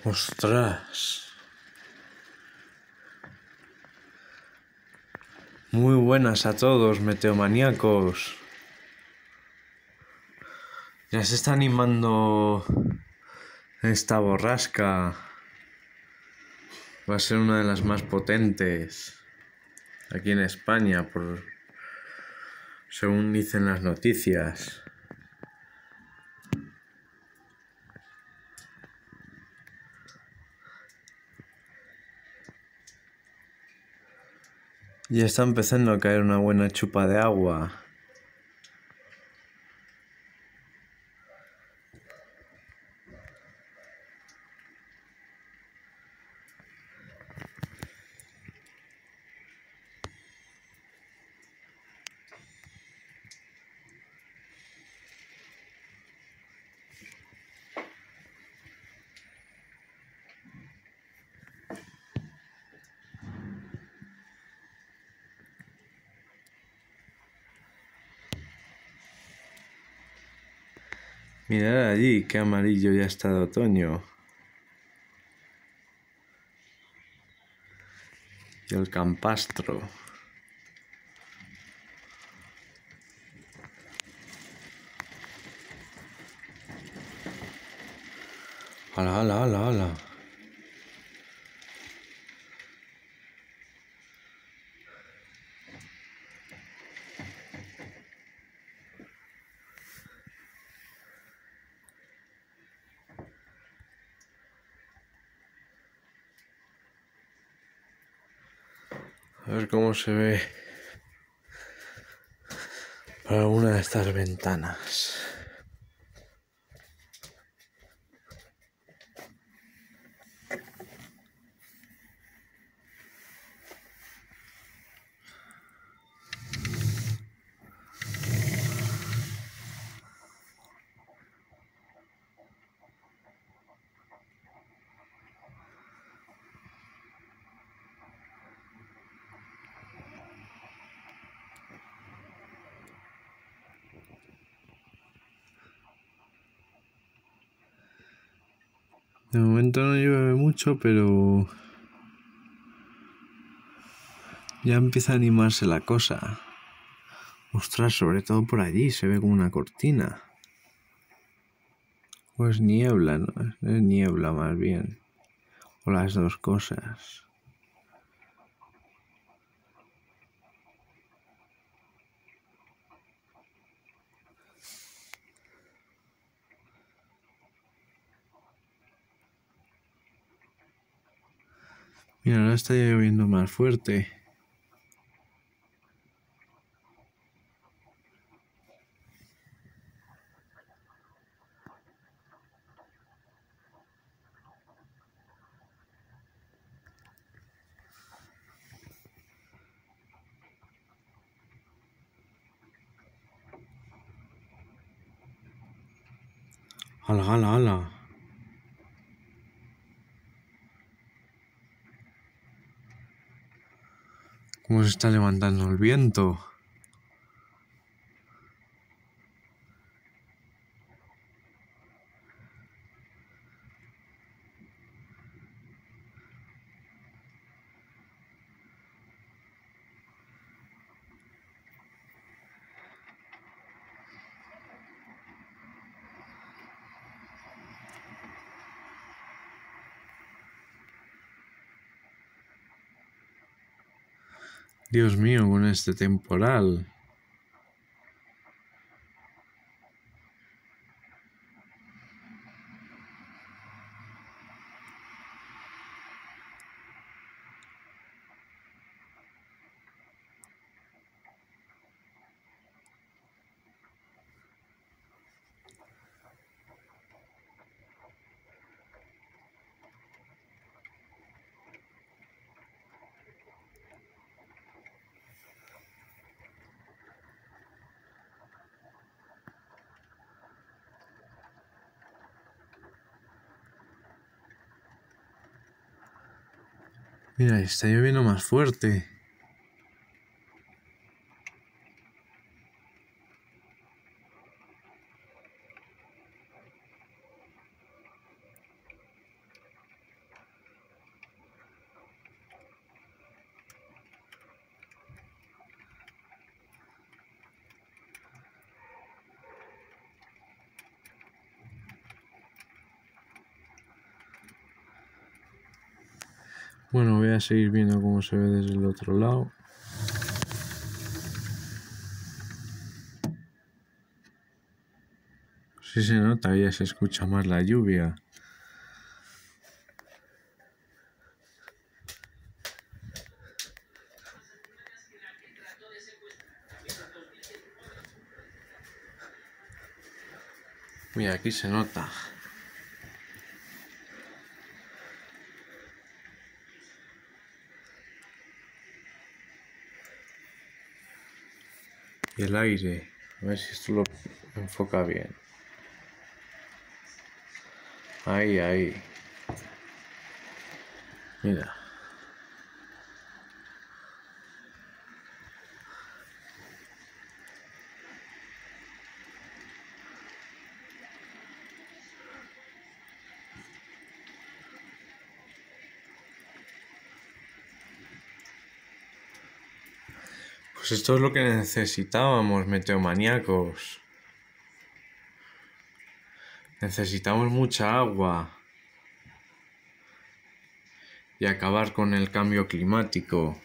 ¡Ostras! Muy buenas a todos, meteomaníacos. Ya se está animando esta borrasca. Va a ser una de las más potentes aquí en España, según dicen las noticias. Ya está empezando a caer una buena chupa de agua. Mirad allí, qué amarillo ya está de otoño. Y el campastro. ¡Hala, hala, hala, hala! A ver cómo se ve por alguna de estas ventanas. De momento no llueve mucho, pero ya empieza a animarse la cosa. Ostras, sobre todo por allí se ve como una cortina. O es niebla, ¿no? Es niebla más bien. O las dos cosas. Mira, ahora está lloviendo más fuerte. ¡Hala, hala, hala! ¿Cómo se está levantando el viento? Dios mío, con este temporal. Mira, está lloviendo más fuerte. Bueno, voy a seguir viendo cómo se ve desde el otro lado. Sí se nota, ya se escucha más la lluvia. Mira, aquí se nota. Y el aire. A ver si esto lo enfoca bien. Ahí, ahí. Mira. Pues esto es lo que necesitábamos, meteomaníacos. Necesitamos mucha agua. Y acabar con el cambio climático.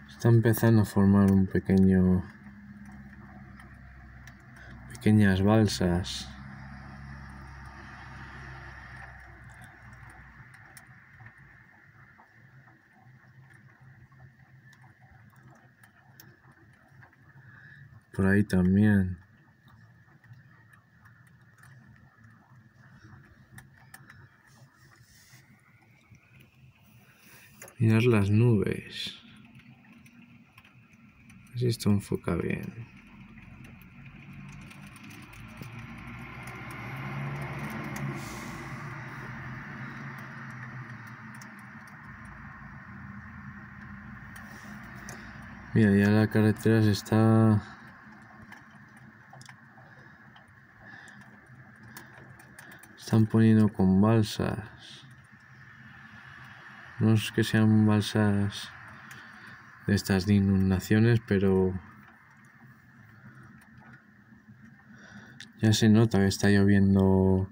Está empezando a formar un pequeñas balsas. Por ahí también. Mirad las nubes. A ver si esto enfoca bien. Mira, ya la carretera se están poniendo con balsas. No es que sean balsas de estas de inundaciones, pero ya se nota que está lloviendo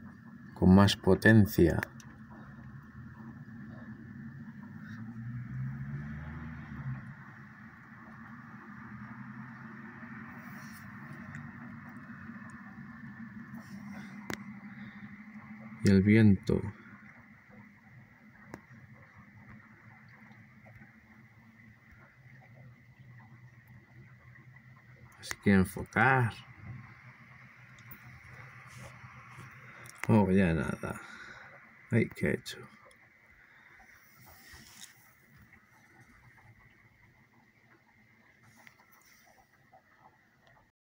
con más potencia. Y el viento. Así que enfocar. Oh, ya nada. Ay, ¿qué he hecho?